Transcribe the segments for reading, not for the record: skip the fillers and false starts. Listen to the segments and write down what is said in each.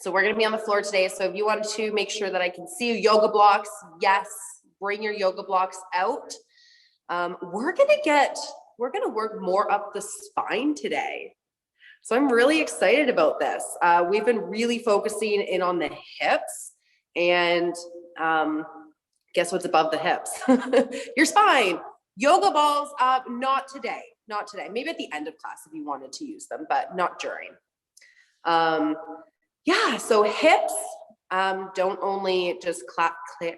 So we're gonna be on the floor today. So if you want to make sure that I can see you, yoga blocks, yes, bring your yoga blocks out. We're gonna work more up the spine today. So I'm really excited about this. We've been really focusing in on the hips, and guess what's above the hips? Your spine. Yoga balls up, not today, not today. Maybe at the end of class if you wanted to use them, but not during. Yeah, so hips don't only just classify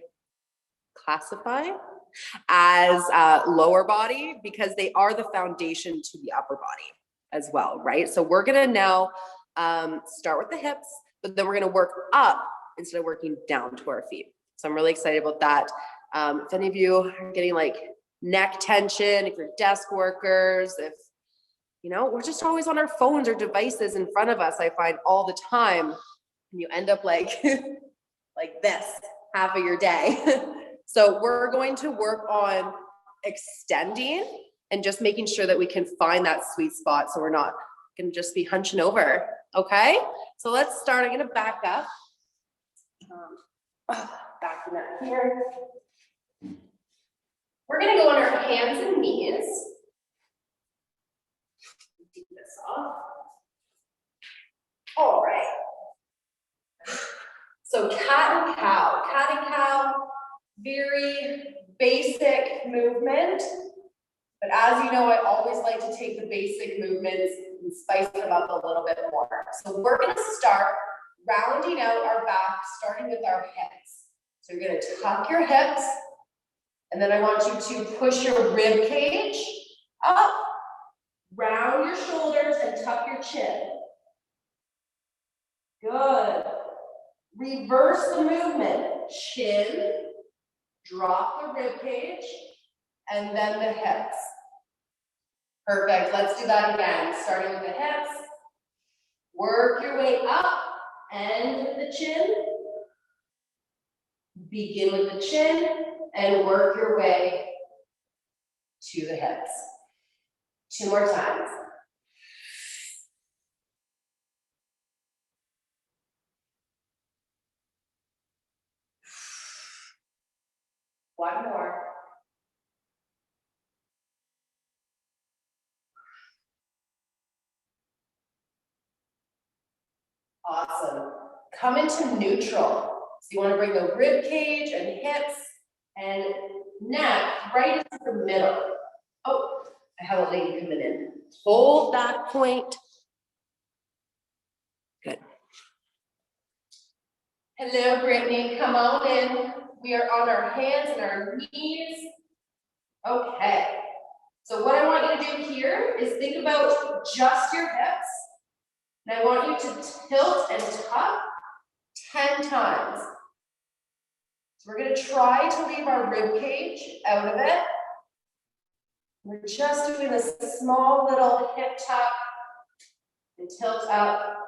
as lower body, because they are the foundation to the upper body as well, right? So we're gonna now start with the hips, but then we're gonna work up instead of working down to our feet. So I'm really excited about that. If any of you are getting like neck tension, if you're desk workers, if, you know, we're just always on our phones or devices in front of us, I find all the time, and you end up like, like this half of your day. So we're going to work on extending and just making sure that we can find that sweet spot so we're not gonna just be hunching over, okay? So let's start. I'm gonna back up. Backing up here. We're gonna go on our hands and knees. Take this off. All right. So cat and cow, very basic movement. But as you know, I always like to take the basic movements and spice them up a little bit more. So we're gonna start rounding out our back, starting with our hips. So you're gonna tuck your hips, and then I want you to push your rib cage up, round your shoulders, and tuck your chin. Good. Reverse the movement. Chin, drop the rib cage, and then the hips. Perfect. Let's do that again. Starting with the hips. Work your way up, end with the chin. Begin with the chin, and work your way to the hips. 2 more times. One more. Awesome. Come into neutral. So you want to bring the rib cage and hips and neck right into the middle. Oh, I have a lady coming in. Hold that point. Good. Hello, Brittany. Come on in. We are on our hands and our knees. Okay. So what I want you to do here is think about just your hips. And I want you to tilt and tuck 10 times. So we're going to try to leave our rib cage out of it. We're just doing a small little hip tuck and tilt up.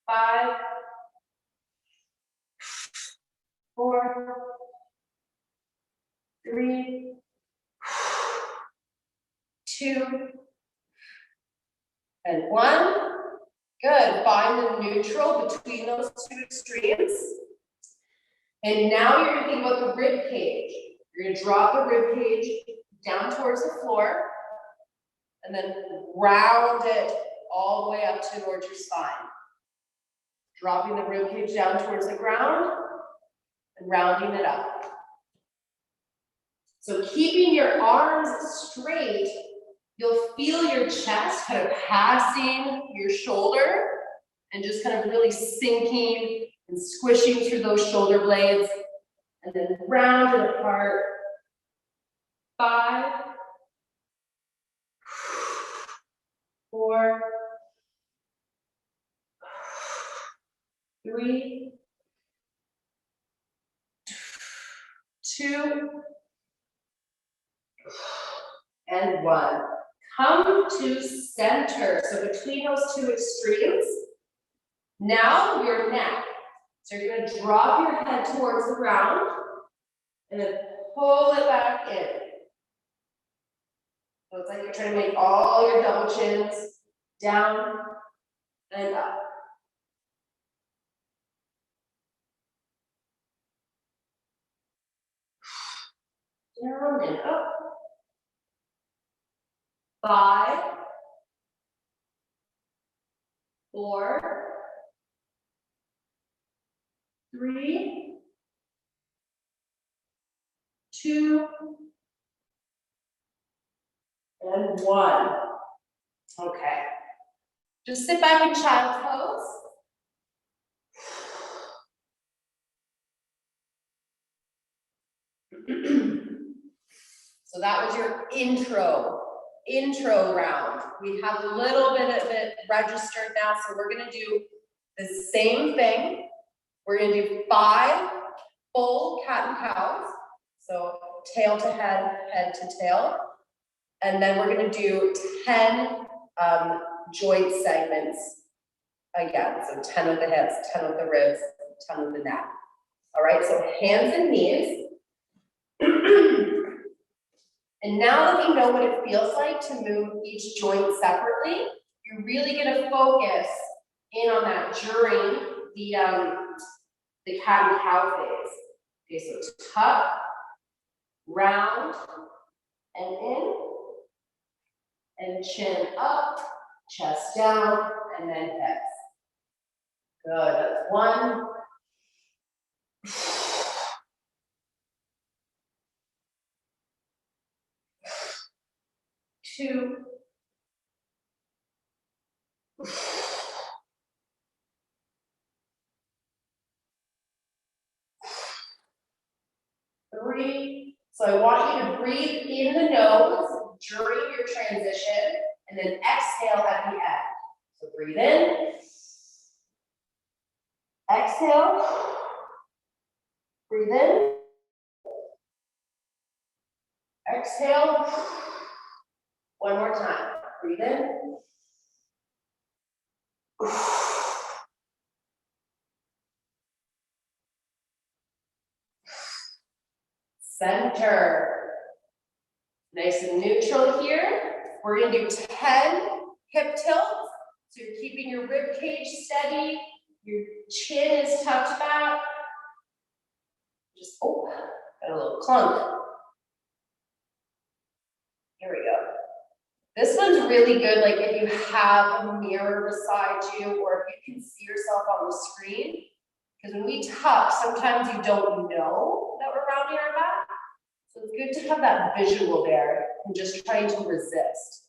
5, 4, 3, 2, and 1. Good. Find the neutral between those 2 extremes. And now you're going to think about the rib cage. You're going to drop the rib cage down towards the floor, and then round it all the way up towards your spine. Dropping the rib cage down towards the ground and rounding it up. So keeping your arms straight, you'll feel your chest kind of passing your shoulder and just kind of really sinking and squishing through those shoulder blades, and then round it apart. 5, 4, 3, 2, and 1. Come to center. So between those 2 extremes, now your neck. So you're going to drop your head towards the ground and then pull it back in. So it's like you're trying to make all your double chins down and up. down and up. 5, 4, 3, 2, and 1. Okay. Just sit back in child's pose. So that was your intro round. We have a little bit of it registered now, so we're gonna do the same thing. We're gonna do 5 full cat and cows. So tail to head, head to tail. And then we're gonna do 10 joint segments again. So 10 with the hips, 10 with the ribs, 10 with the neck. All right, so hands and knees. And now that you know what it feels like to move each joint separately, you're really gonna focus in on that during the cat and cow phase. Okay, so tuck, round, and in, and chin up, chest down, and then hips. Good, that's 1. 2. 3. So I want you to breathe in the nose during your transition and then exhale at the end. So breathe in, exhale, breathe in, exhale. One more time, breathe in. Center. Nice and neutral here. We're gonna do 10 hip tilts. So you're keeping your rib cage steady, your chin is tucked back. Just, oh, got a little clunk. Here we go. This one's really good, like if you have a mirror beside you or if you can see yourself on the screen. Because when we tuck, sometimes you don't know that we're rounding our back. So it's good to have that visual there and just trying to resist.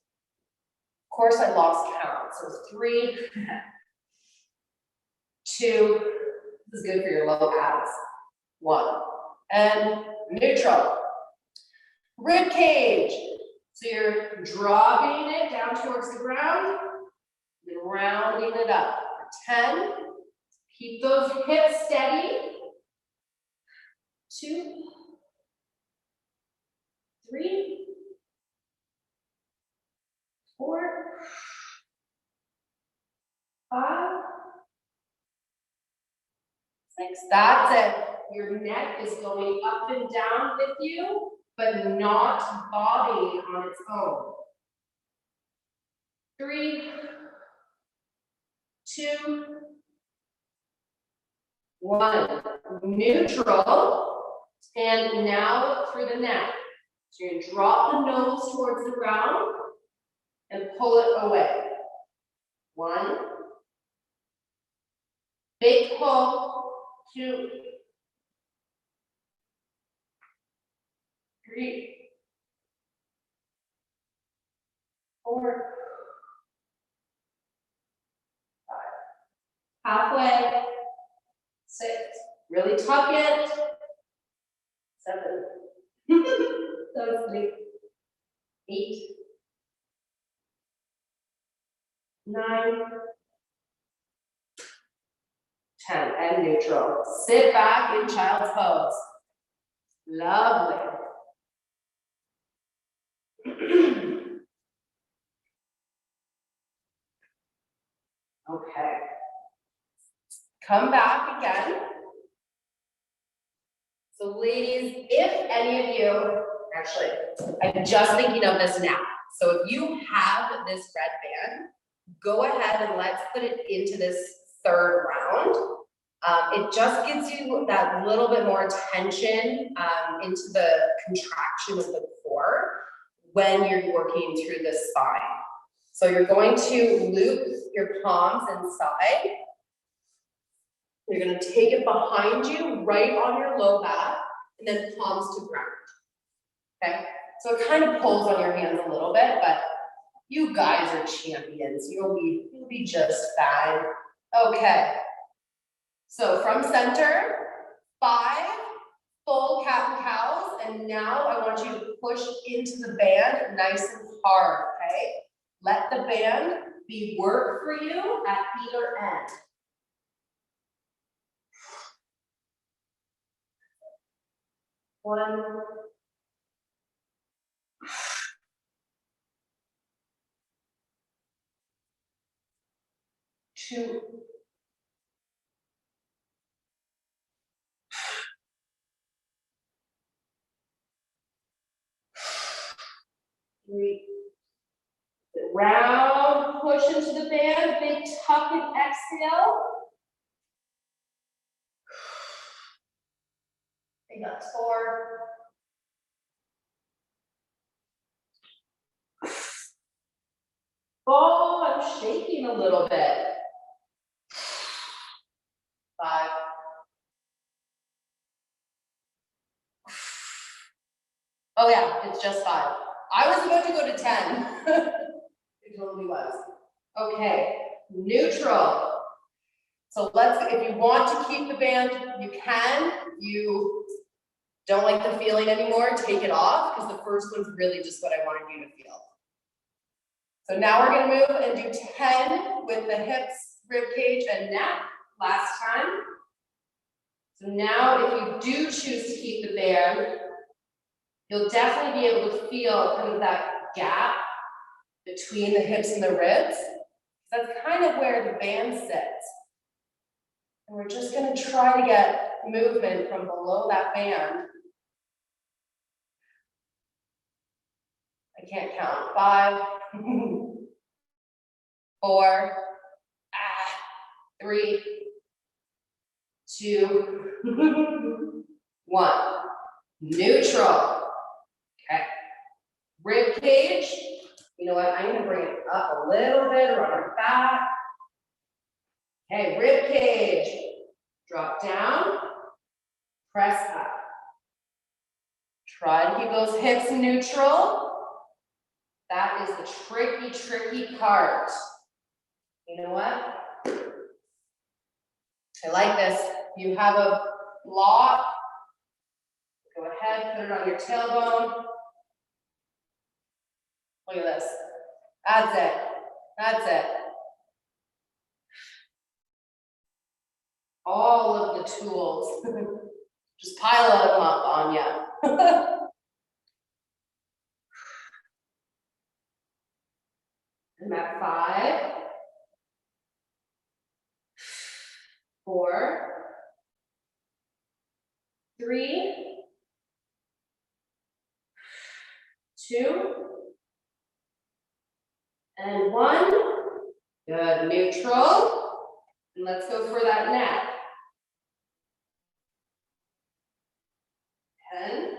Of course, I lost count. So 3, 2, this is good for your low abs. 1, and neutral. Rib cage. So you're dropping it down towards the ground, then rounding it up. For 10, keep those hips steady. 2, 3, 4, 5, 6. That's it. Your neck is going up and down with you, but not bobbing on its own. 3, 2, 1. Neutral. And now through the neck. So you're gonna drop the nose towards the ground and pull it away. 1. Big pull. 2. 3. 4. 5. Halfway. 6. Really tuck it. 7. That was 3. 8. 9. 10. And neutral. Sit back in child's pose. Lovely. Okay. Come back again. So ladies, if any of you, actually, I'm just thinking of this now. So if you have this red band, go ahead and let's put it into this 3rd round. It just gives you that little bit more tension into the contraction of the core when you're working through the spine. So you're going to loop your palms inside. You're going to take it behind you, right on your low back, and then palms to ground. Okay? So it kind of pulls on your hands a little bit, but you guys are champions. You'll be just fine. Okay. So from center, 5 full cat and cows, and now I want you to push into the band nice and hard, okay? Let the band be work for you at either end. One. 2. 3. Round, push into the band, big tuck and exhale. I think that's 4. Oh, I'm shaking a little bit. 5. Oh yeah, it's just 5. I was about to go to 10. It totally was. Okay, neutral. So if you want to keep the band, you can. You don't like the feeling anymore, take it off, because the first one's really just what I wanted you to feel. So now we're gonna move and do 10 with the hips, rib cage, and neck, last time. So now if you do choose to keep the band, you'll definitely be able to feel kind of that gap between the hips and the ribs. That's kind of where the band sits. And we're just gonna try to get movement from below that band. I can't count. 5, 4, 3, 2, 1. Neutral. Okay. Rib cage. You know what? I'm gonna bring it up a little bit, run our back. Okay, rib cage. Drop down, press up. Try to keep those hips neutral. That is the tricky, tricky part. You know what? I like this. You have a block. Go ahead, put it on your tailbone. Look at this. That's it. That's it. All of the tools. Just pile them up on you. And that 5, 4, 3, 2, and 1. Good, neutral. And let's go for that neck. 10.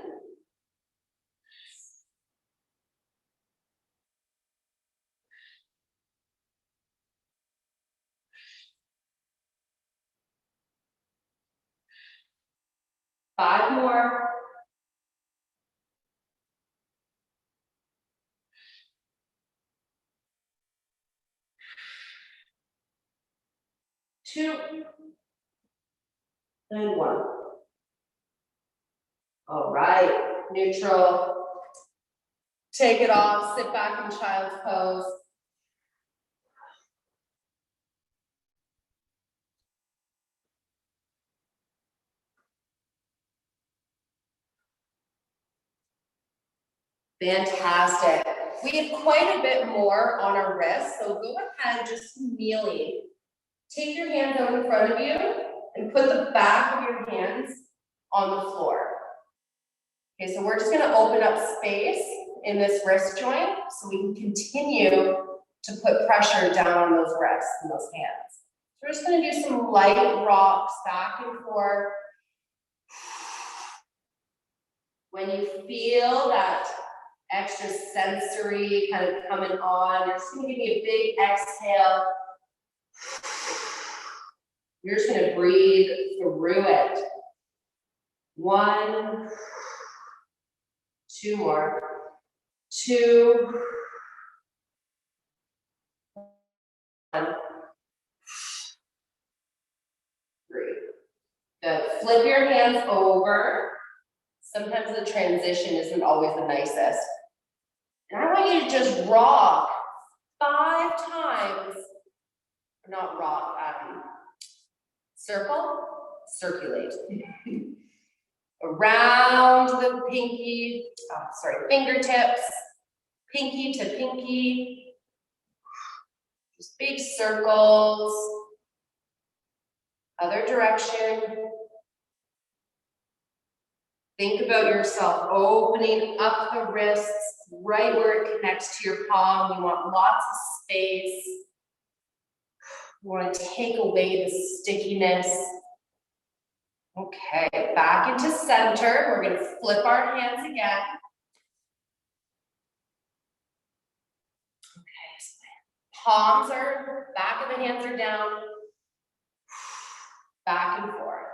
5 more. 2, and 1. All right, neutral. Take it off, sit back in child's pose. Fantastic. We have quite a bit more on our wrists, so go ahead, just kneeling. Take your hands out in front of you and put the back of your hands on the floor. Okay, so we're just gonna open up space in this wrist joint so we can continue to put pressure down on those wrists and those hands. we're just gonna do some light rocks back and forth. When you feel that extra sensory kind of coming on, you're just gonna give me a big exhale. You're just gonna breathe through it. 1, 2 more. 2, 1, 3. Good. Flip your hands over. Sometimes the transition isn't always the nicest. And I want you to just rock 5 times, not rock, circulate. Around the fingertips, pinky to pinky. Just big circles. Other direction. Think about yourself opening up the wrists right where it connects to your palm. You want lots of space. You want to take away the stickiness. Okay, back into center. We're going to flip our hands again. Okay, palms are, back of the hands are down. Back and forth.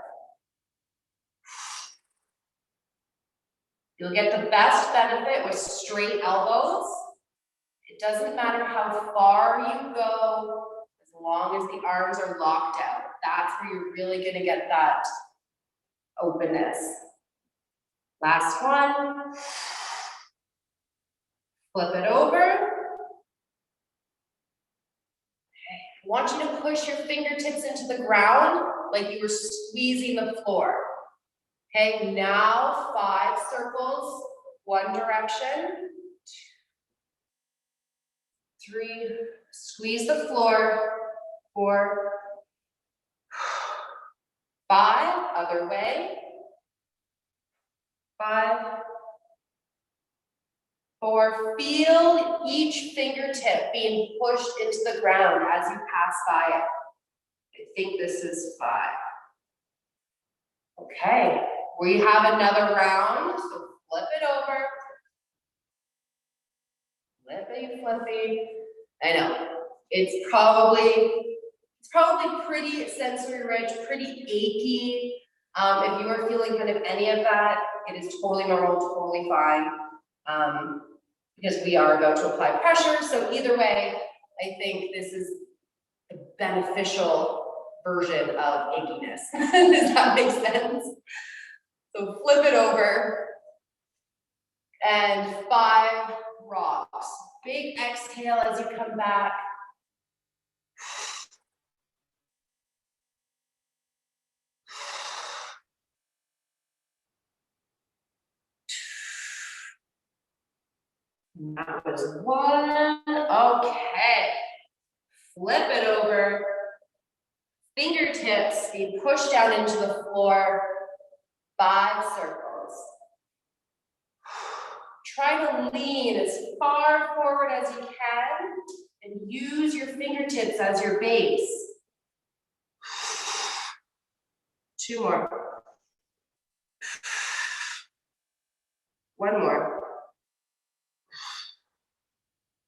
You'll get the best benefit with straight elbows. It doesn't matter how far you go, as long as the arms are locked out. That's where you're really going to get that openness. Last one. Flip it over. Okay. I want you to push your fingertips into the ground like you were squeezing the floor. Okay, now 5 circles, 1 direction. 3, squeeze the floor. 4, 5, other way. 5, 4, feel each fingertip being pushed into the ground as you pass by it. I think this is 5. Okay, we have another round, so flip it over. Flippy, flippy. I know, it's probably pretty sensory rich, pretty achy. If you are feeling kind of any of that, it is totally normal, totally fine. Because we are about to apply pressure, so either way, I think this is a beneficial version of achiness. Does that make sense? So flip it over. And 5 rocks. Big exhale as you come back. That was 1. Okay. Flip it over. Fingertips be pushed down into the floor. 5 circles. Try to lean as far forward as you can and use your fingertips as your base. 2 more. 1 more.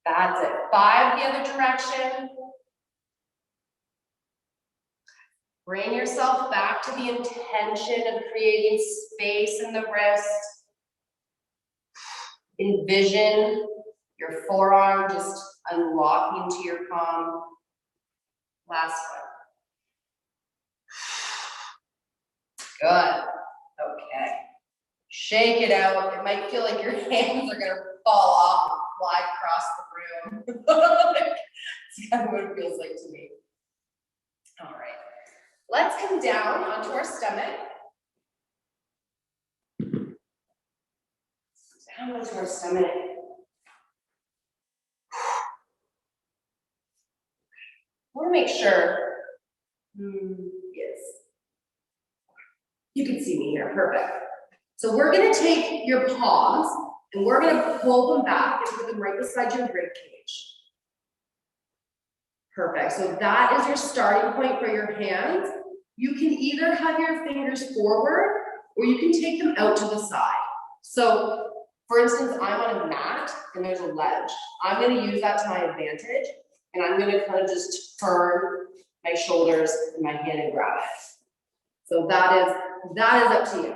That's it. 5 the other direction. Bring yourself back to the intention of creating space in the wrist. Envision your forearm just unlocking to your palm. Last one. Good. Okay. Shake it out. It might feel like your hands are going to fall off and fly across the room. That's kind of what it feels like to me. All right. Let's come down onto our stomach. Down onto our stomach. I want to make sure. Yes. You can see me here. Perfect. So we're going to take your palms and we're going to pull them back and put them right beside your rib cage. Perfect. So that is your starting point for your hands. You can either have your fingers forward or you can take them out to the side. So for instance, I'm on a mat and there's a ledge. I'm going to use that to my advantage and I'm going to kind of just turn my shoulders and my hand and grab it. So that is up to you.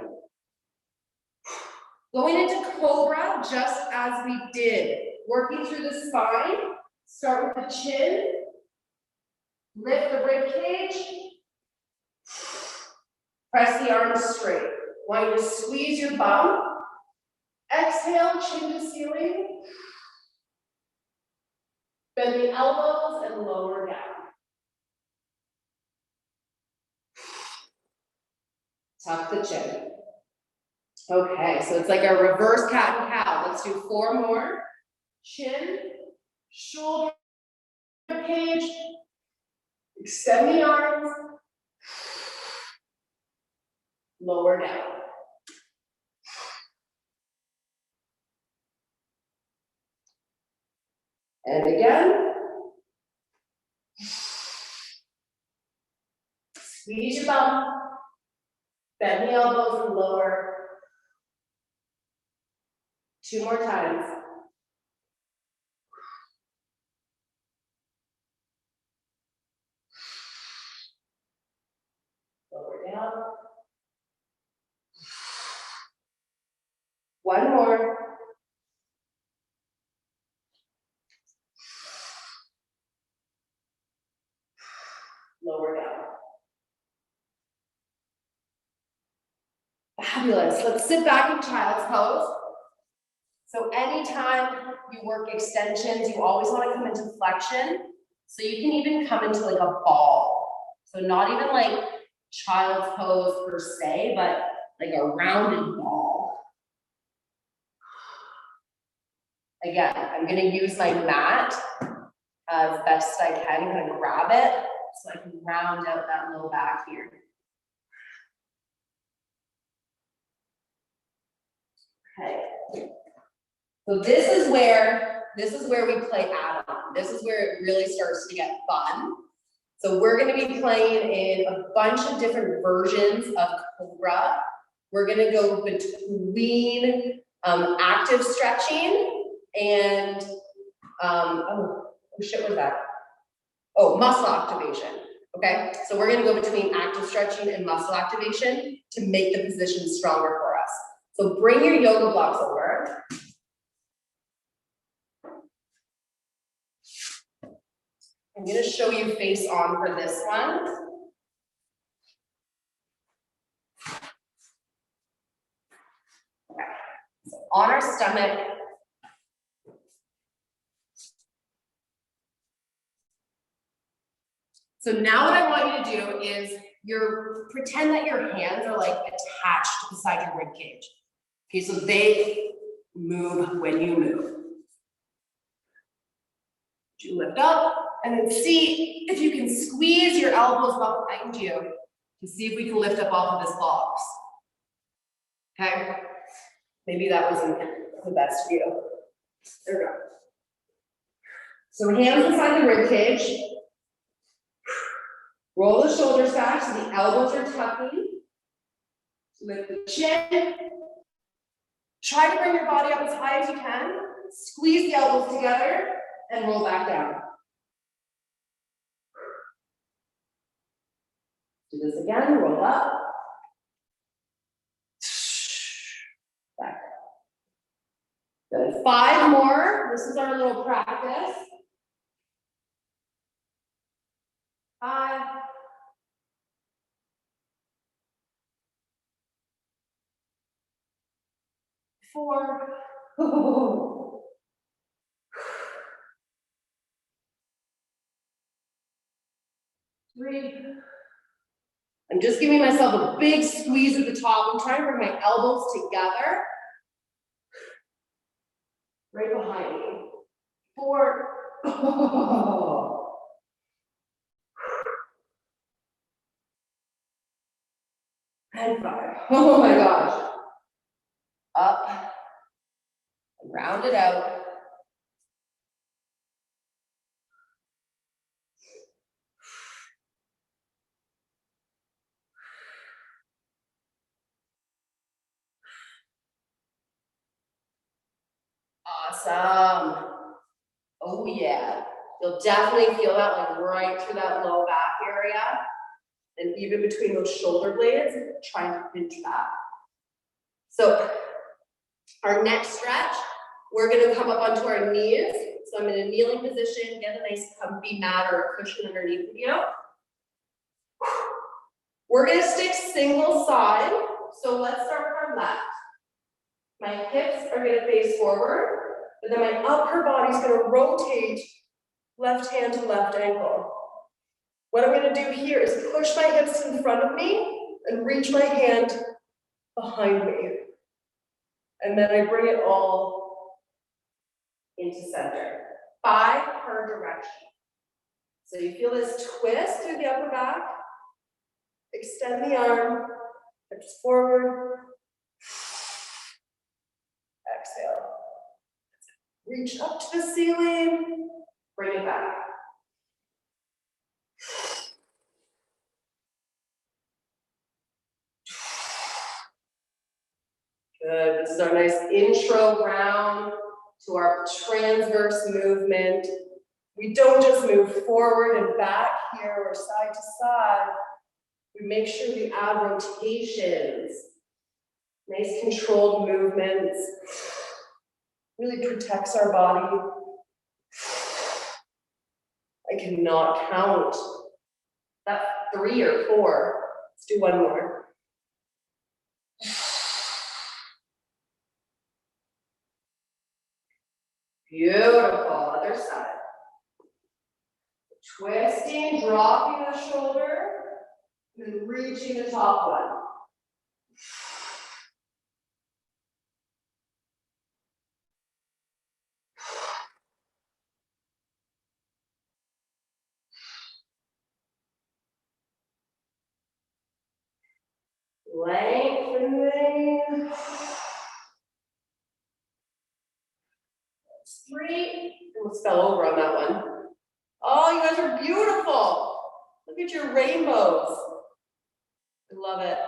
Going into Cobra, just as we did, working through the spine, start with the chin, lift the rib cage, press the arms straight. Want you to squeeze your bum, exhale, chin to ceiling, bend the elbows and lower down. Tuck the chin. Okay, so it's like a reverse cat and cow. Let's do 4 more. Chin, shoulder cage, extend the arms, lower down. And again. Squeeze your bum, bend the elbows and lower. 2 more times. Lower down. 1 more. Lower down. Fabulous. Let's sit back in child's pose. So anytime you work extensions, you always want to come into flexion. So you can even come into like a ball. So not even like child's pose per se, but like a rounded ball. Again, I'm going to use my mat as best I can. I'm going to grab it so I can round out that low back here. Okay. So this is where we play add-on. This is where it really starts to get fun. So we're going to be playing in a bunch of different versions of Cobra. We're going to go between active stretching and oh shit, what was that? Oh, muscle activation. Okay, so we're going to go between active stretching and muscle activation to make the position stronger for us. So bring your yoga blocks over. I'm going to show you face on for this one. Okay, so on our stomach. So now what I want you to do is pretend that your hands are like attached beside your rib cage. Okay, so they move when you move. You lift up and then see if you can squeeze your elbows behind you to see if we can lift up off of this box. Okay, maybe that wasn't the best view. There we go. So hands inside the rib cage. Roll the shoulders back so the elbows are tucking. Lift the chin. Try to bring your body up as high as you can. Squeeze the elbows together and roll back down. Do this again, roll up. Back. Good. 5 more. This is our little practice. 5. 4. 3. I'm just giving myself a big squeeze at the top. I'm trying to bring my elbows together. Right behind me. 4. And 5. Oh my gosh. Up. Round it out. Awesome. Oh yeah. You'll definitely feel that like right through that low back area. And even between those shoulder blades, trying to pinch back. So our next stretch, we're gonna come up onto our knees. So I'm in a kneeling position, get a nice comfy mat or a cushion underneath of you. We're gonna stick single side. So let's start with our left. My hips are gonna face forward, but then my upper body's gonna rotate left hand to left ankle. What I'm gonna do here is push my hips in front of me and reach my hand behind me. And then I bring it all into center. 5 per direction. So you feel this twist through the upper back. Extend the arm, hips forward. Exhale. Reach up to the ceiling, bring it back. Good, this is our nice intro ground to our transverse movement. We don't just move forward and back here or side to side. We make sure we add rotations. Nice controlled movements. Really protects our body. I cannot count. That's 3 or 4. Let's do one more. Beautiful, other side. Twisting, dropping the shoulder, and reaching the top one. Lengthening. 3. Almost fell over on that one. Oh, you guys are beautiful. Look at your rainbows. I love it.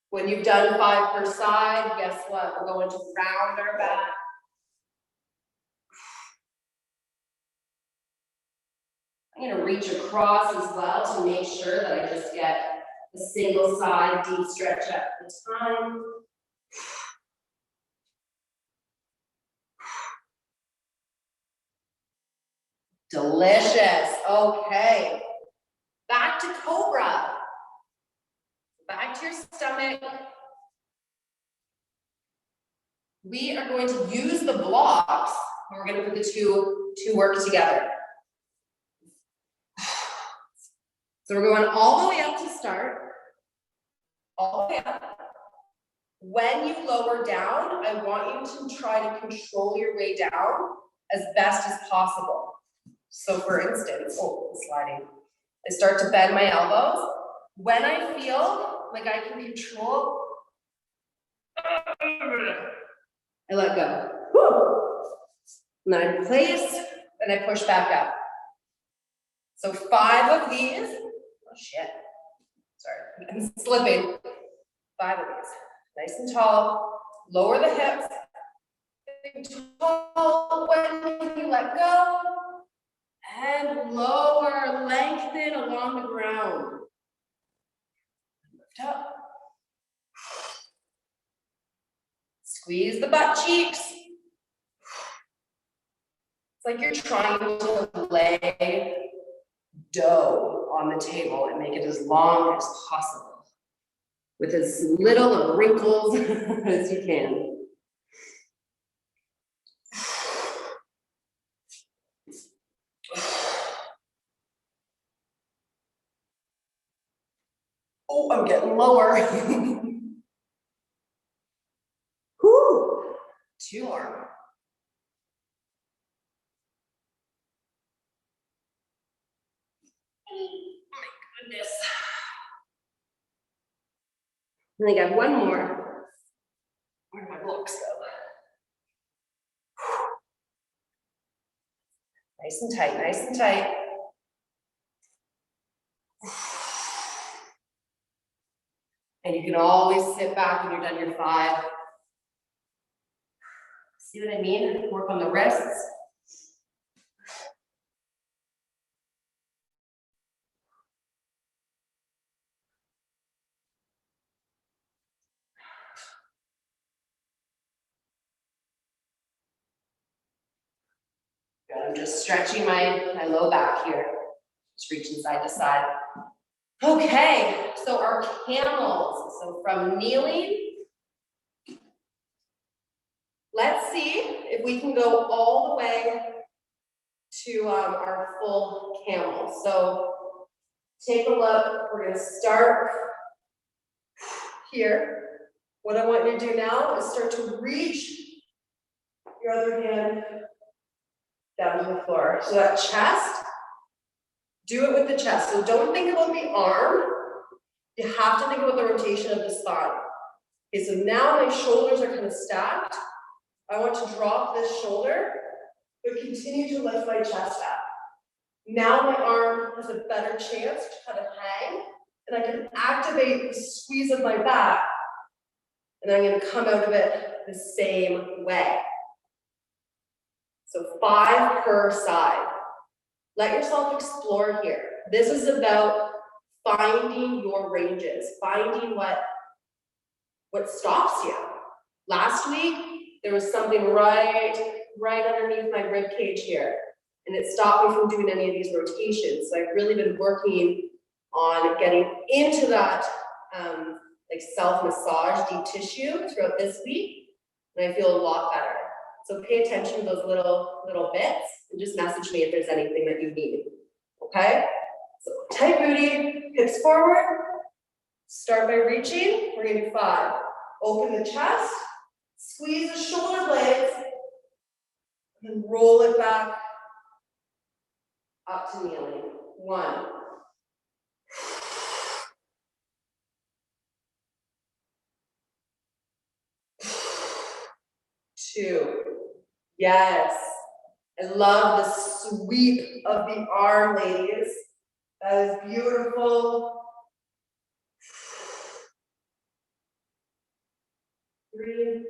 When you've done 5 per side, guess what? We're going to round our back. I'm going to reach across as well to make sure that I just get a single side deep stretch at a time. Delicious. Okay. Back to Cobra. Back to your stomach. We are going to use the blocks. We're going to put the two to work together. So we're going all the way up to start. All the way up. When you lower down, I want you to try to control your way down as best as possible. So for instance, it's sliding. I start to bend my elbows. When I feel like I can control, I let go. Woo. And then I place, and I push back up. So 5 of these. Oh shit. Sorry, I'm slipping. 5 of these. Nice and tall. Lower the hips. Tall. When can you let go? And lower, lengthen along the ground. Lift up. Squeeze the butt cheeks. It's like you're trying to lay dough on the table and make it as long as possible, with as little of wrinkles as you can. Oh, I'm getting lower. Whew. 2 more. Oh my goodness. I think I have 1 more. Where do my blocks go? Nice and tight, nice and tight. And you can always sit back when you're done your 5. See what I mean? Work on the wrists. Good. I'm just stretching my low back here. Just reaching side to side. Okay, so our camels. So from kneeling, let's see if we can go all the way to our full camel. So take a look. We're going to start here. What I want you to do now is start to reach your other hand down to the floor. So that chest, do it with the chest. So don't think about the arm. You have to think about the rotation of the spine. Okay, so now my shoulders are kind of stacked. I want to drop this shoulder, but continue to lift my chest up. Now my arm has a better chance to kind of hang, and I can activate the squeeze of my back, and I'm going to come out of it the same way. So 5 per side. Let yourself explore here. This is about finding your ranges, finding what stops you. Last week, there was something right underneath my rib cage here, and it stopped me from doing any of these rotations. So I've really been working on getting into that like self-massage deep tissue throughout this week, and I feel a lot better. So pay attention to those little bits and just message me if there's anything that you need, okay? So tight booty, hips forward. Start by reaching. We're gonna do 5. Open the chest, squeeze the shoulder blades, and roll it back up to kneeling. 1. 2. Yes. I love the sweep of the arm, ladies. That is beautiful. 3.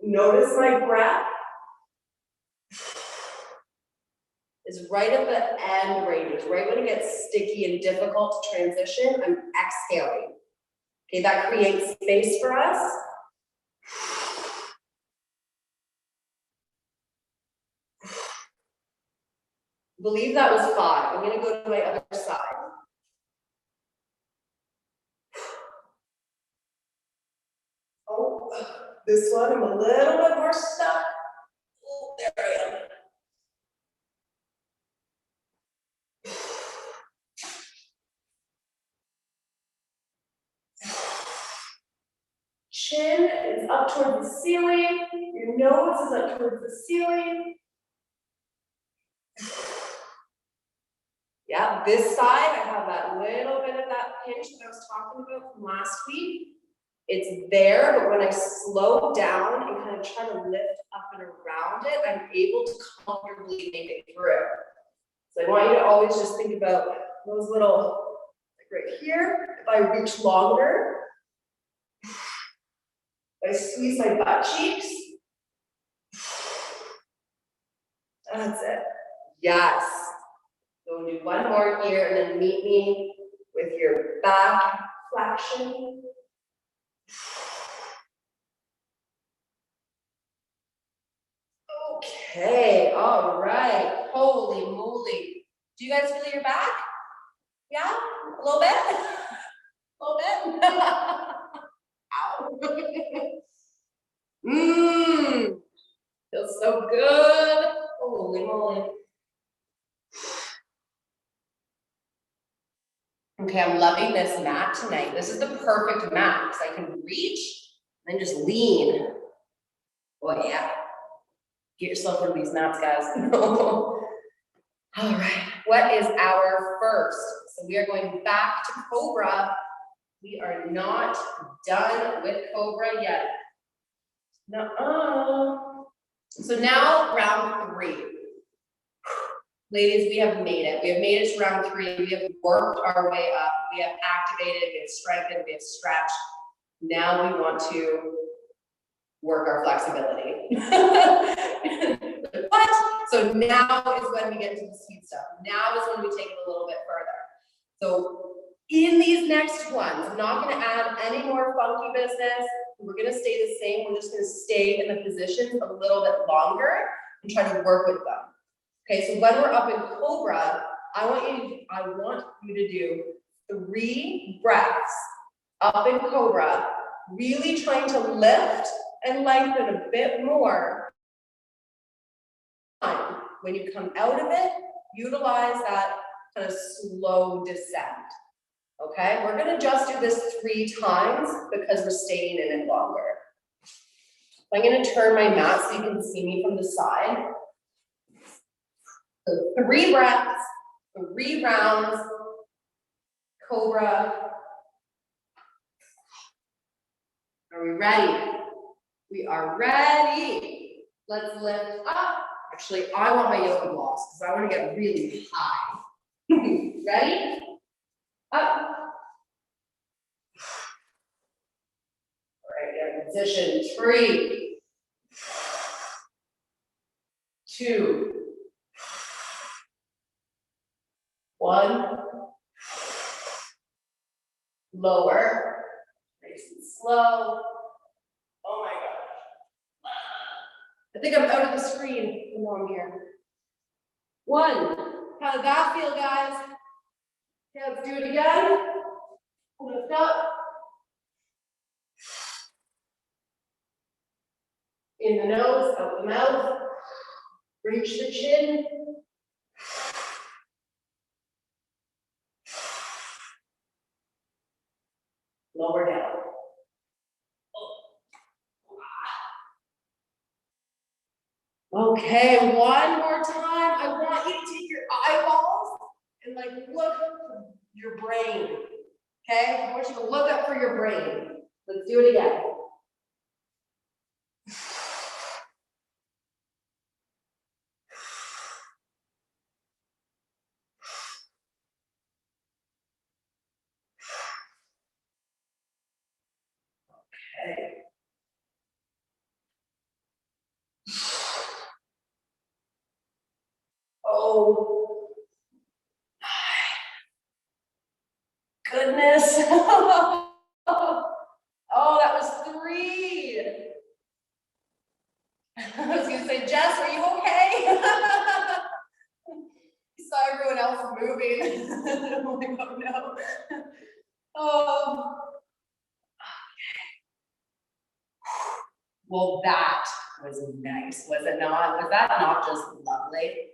Notice my breath is right at the end range, right when it gets sticky and difficult to transition, I'm exhaling. Okay, that creates space for us. I believe that was 5. I'm gonna go to my other side. Oh, this one I'm a little bit more stuck. Oh, there I am. Chin is up towards the ceiling. Your nose is up towards the ceiling. Yeah, this side, I have that little bit of that pinch that I was talking about from last week. It's there, but when I slow down and kind of try to lift up and around it, I'm able to comfortably make it through. So I want you to always just think about those little, like right here, if I reach longer, I squeeze my butt cheeks. That's it. Yes. So we'll do one more here and then meet me with your back flexion. Okay, all right. Holy moly. Do you guys feel your back? Yeah? A little bit? A little bit? Ow. Feels so good. Holy moly. Okay, I'm loving this mat tonight. This is the perfect mat because I can reach and then just lean. Oh yeah. Get yourself one of these mats, guys. All right, what is our first? So we are going back to Cobra. We are not done with Cobra yet. No. So now round 3. Ladies, we have made it. We have made it to round 3. We have worked our way up. We have activated, we have strengthened, we have stretched. Now we want to work our flexibility. What? So now is when we get into the sweet stuff. Now is when we take it a little bit further. So in these next ones, I'm not going to add any more funky business. We're going to stay the same. We're just going to stay in the positions a little bit longer and try to work with them. Okay, so when we're up in Cobra, I want you to do 3 breaths up in Cobra, really trying to lift and lengthen a bit more. When you come out of it, utilize that kind of slow descent. Okay, we're going to just do this 3 times because we're staying in it longer. I'm going to turn my mat so you can see me from the side. So 3 breaths, 3 rounds, Cobra. Are we ready? We are ready. Let's lift up. Actually, I want my yoga blocks because I want to get really high. Ready? Up. All right, in position. 3, 2, 1. Lower. Nice and slow. Oh my gosh. I think I'm out of the screen. No, I'm here. 1. How did that feel, guys? Okay, let's do it again. Lift up. In the nose, out the mouth. Reach the chin. Lower down. Okay, one more time. I want you to take your eyeballs and like look at your brain. Okay, I want you to look up for your brain. Let's do it again. Okay. Oh, goodness. Oh, that was 3. I was gonna say, Jess, are you okay? You saw everyone else moving. I'm like, oh no. Oh. Well, that was nice, was it not? Was that not just lovely?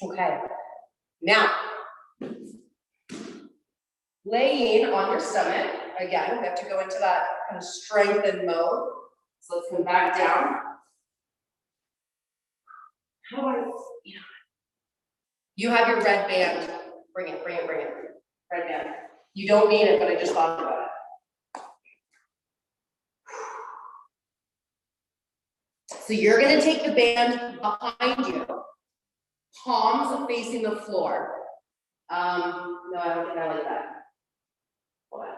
Okay, now, laying on your stomach, again, we have to go into that kind of strengthened mode. So let's come back down. How do I, you have your red band. Bring it, bring it, bring it. Red band. You don't need it, but I just thought about it. So you're going to take the band behind you, palms facing the floor. No, I don't think I like that. Hold on.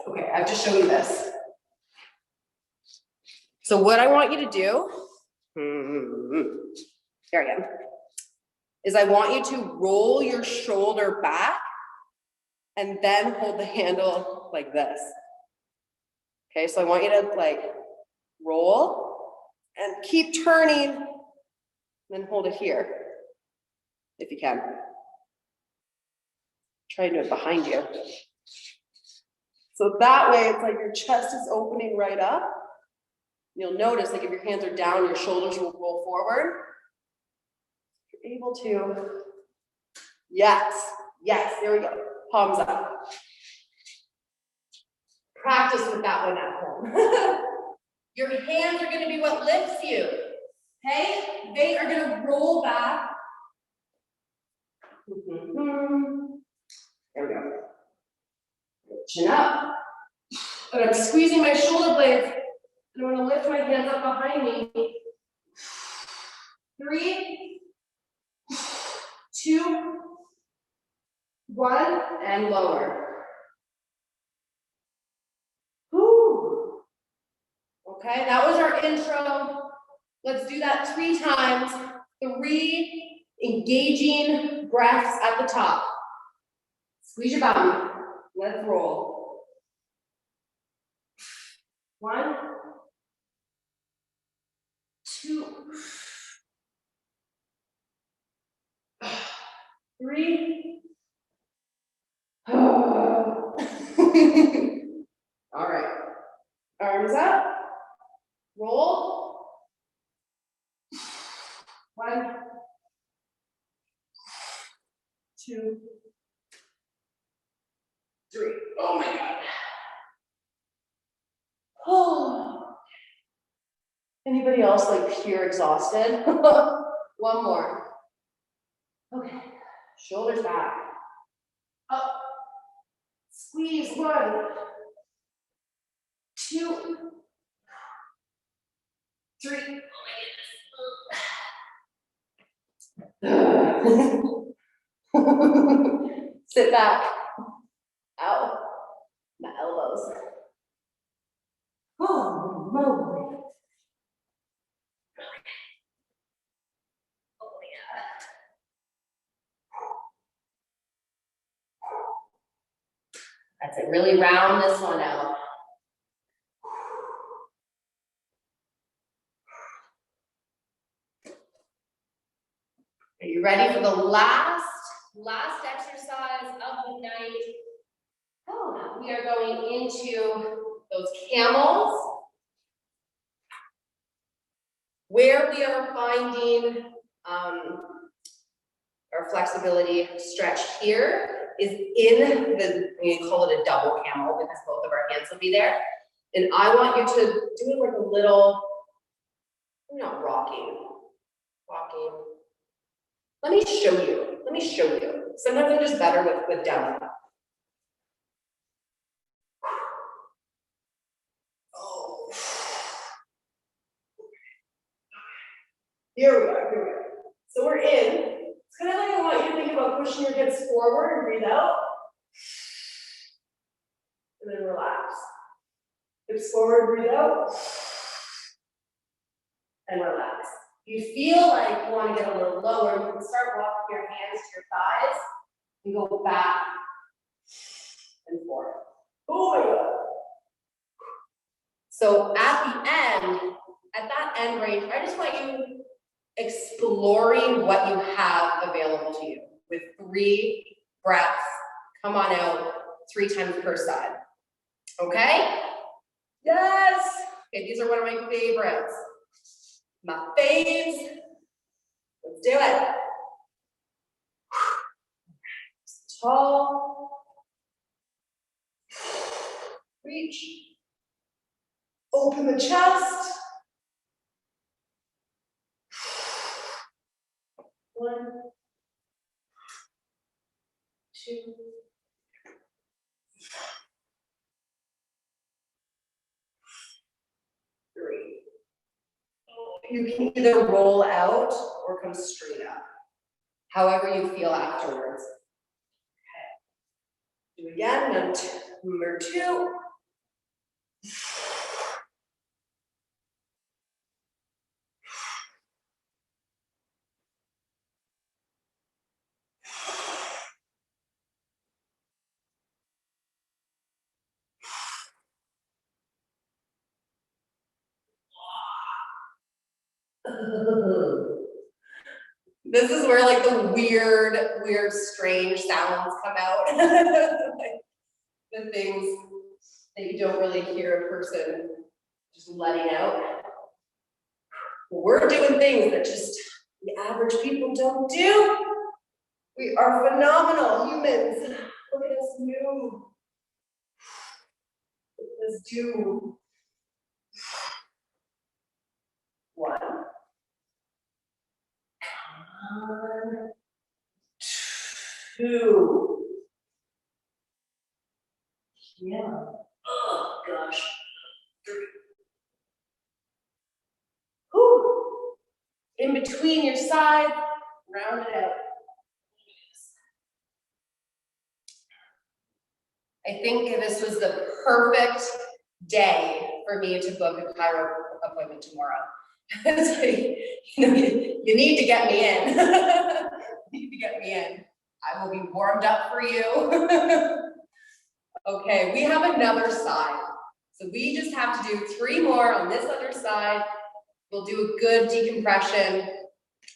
Okay, I have to show you this. So what I want you to do, there I am, is I want you to roll your shoulder back and then hold the handle like this. Okay, so I want you to like roll and keep turning, then hold it here, if you can. Try to do it behind you. So that way it's like your chest is opening right up. You'll notice like if your hands are down, your shoulders will roll forward. If you're able to, yes, there we go, palms up. Practice with that one at home. Your hands are gonna be what lifts you, okay? They are gonna roll back. There we go. Chin up. And I'm squeezing my shoulder blades And I'm gonna lift my hands up behind me. 3, 2, 1, and lower. Whew. Okay, that was our intro. Let's do that 3 times. 3 engaging breaths at the top. Squeeze your bum. Let's roll. 1, 2, 3. All right. Arms up. Roll. 1, 2, 3. Oh my God. Oh. Anybody else like pure exhausted? One more. Okay. Shoulders back. Up. Squeeze. 1, 2, 3. Sit back. Ow. My elbows. Oh, moly. Oh, yeah. That's it. Really round this one out. Are you ready for the last exercise of the night? Oh, we are going into those camels, where we are finding our flexibility stretch here is in the, we call it a double camel because both of our hands will be there. And I want you to do it like a little, not rocking. Let me show you. Sometimes I'm just better with down. Oh. Here we are. So we're in. It's kind of like I want you to think about pushing your hips forward and breathe out. And then relax. Hips forward, breathe out. And relax. If you feel like you want to get a little lower, you can start walking your hands to your thighs and go back and forth. Oh my God. So at that end range, I just want you exploring what you have available to you with 3 breaths. Come on out 3 times per side. Okay? Yes. Okay, these are one of my favorites. My faves. Let's do it. Tall. Reach. Open the chest. 1, 2. 3. You can either roll out or come straight up, however you feel afterwards. Okay. Do again, number 2. This is where like the weird, strange sounds come out. Like the things that you don't really hear a person just letting out. We're doing things that just the average people don't do. We are phenomenal humans. Look at us move. Let's do 1. 2. Yeah. Oh gosh. 3. in between your sides, round it out. I think this was the perfect day for me to book a chiro appointment tomorrow. So, you need to get me in. You need to get me in. I will be warmed up for you. Okay, we have another side. So we just have to do 3 more on this other side. We'll do a good decompression, and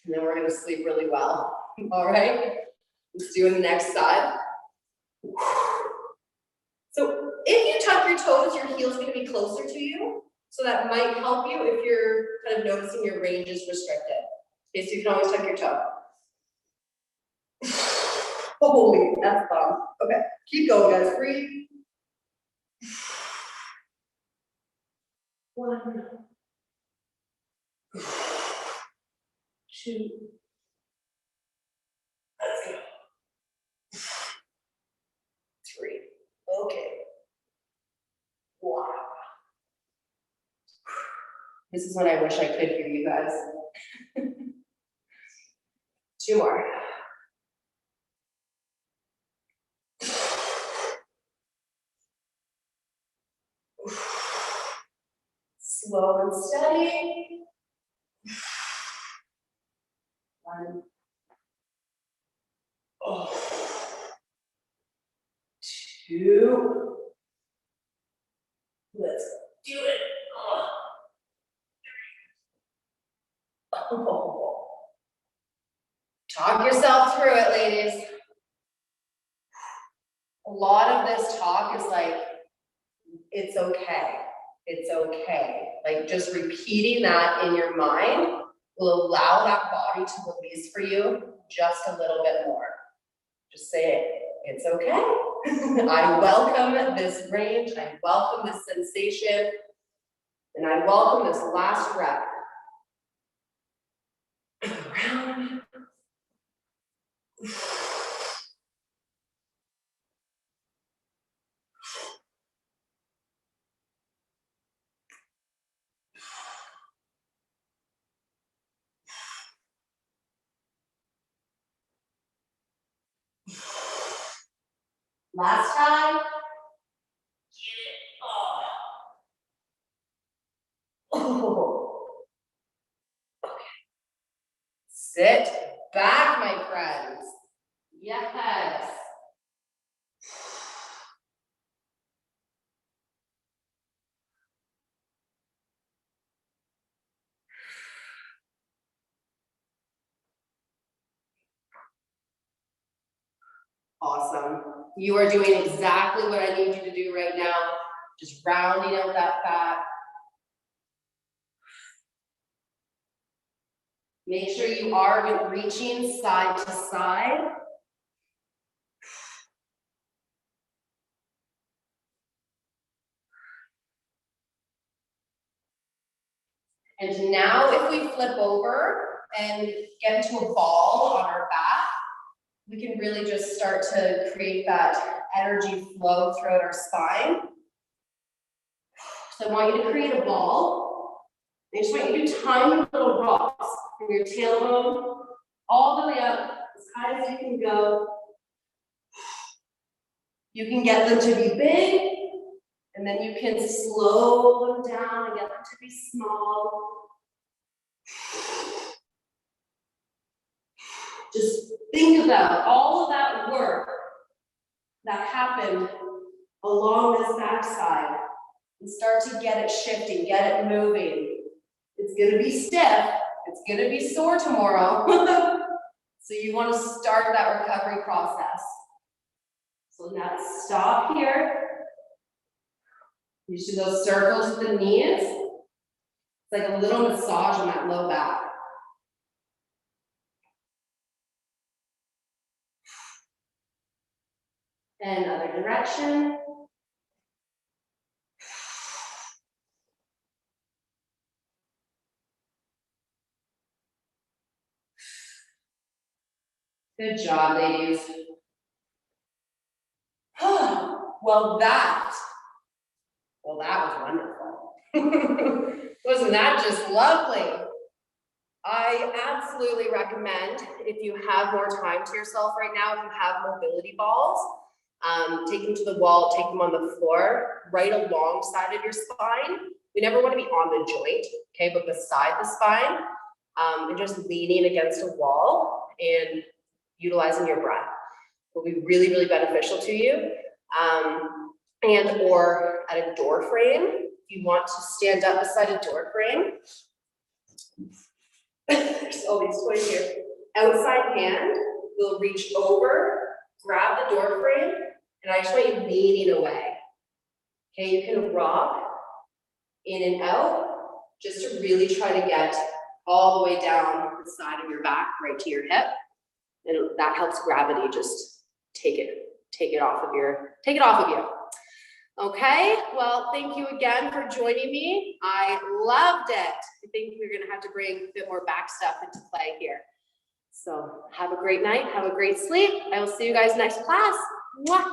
then we're gonna sleep really well. All right, let's do the next side. So if you tuck your toes, your heel's gonna be closer to you. So that might help you if you're kind of noticing your range is restricted. Okay, so you can always tuck your toe. Holy, that's fun. Okay, keep going, guys. 3, 1, 2. Let's go. 3. Okay. Wow. This is when I wish I could hear you guys. 2 more. Slow and steady. 1. Oh. 2. Let's do it. Oh. Talk yourself through it, ladies. A lot of this talk is like, it's okay. It's okay. Like just repeating that in your mind will allow that body to release for you just a little bit more. Just say it. It's okay. I welcome this range. I welcome this sensation. And I welcome this last rep. Around. Last time. Get it. Oh. Okay. Sit back, my friends. Yes. Awesome. You are doing exactly what I need you to do right now. Just rounding out that fat. Make sure you are reaching side to side. And now if we flip over and get into a ball on our back, we can really just start to create that energy flow throughout our spine. So I want you to create a ball. I just want you to do tiny little rocks from your tailbone all the way up as high as you can go. You can get them to be big, and then you can slow them down and get them to be small. Just think about all of that work that happened along this backside and start to get it shifting, get it moving. It's gonna be stiff, it's gonna be sore tomorrow. So you wanna start that recovery process. So now stop here. You should go circles with the knees. It's like a little massage on that low back. And other direction. Good job, ladies. Well, that was wonderful. Wasn't that just lovely? I absolutely recommend, if you have more time to yourself right now, if you have mobility balls, take them to the wall, take them on the floor, right alongside of your spine. We never want to be on the joint, okay, but beside the spine, and just leaning against a wall and utilizing your breath will be really, really beneficial to you. And or at a door frame, if you want to stand up beside a door frame, there's all these toys here. Outside hand will reach over, grab the door frame, and I just want you leaning away. Okay, you can rock in and out just to really try to get all the way down the side of your back, right to your hip. And that helps gravity just take it off of you. Okay, well, thank you again for joining me. I loved it. I think we're gonna have to bring a bit more back stuff into play here. So have a great night, have a great sleep. I will see you guys next class. Mwah.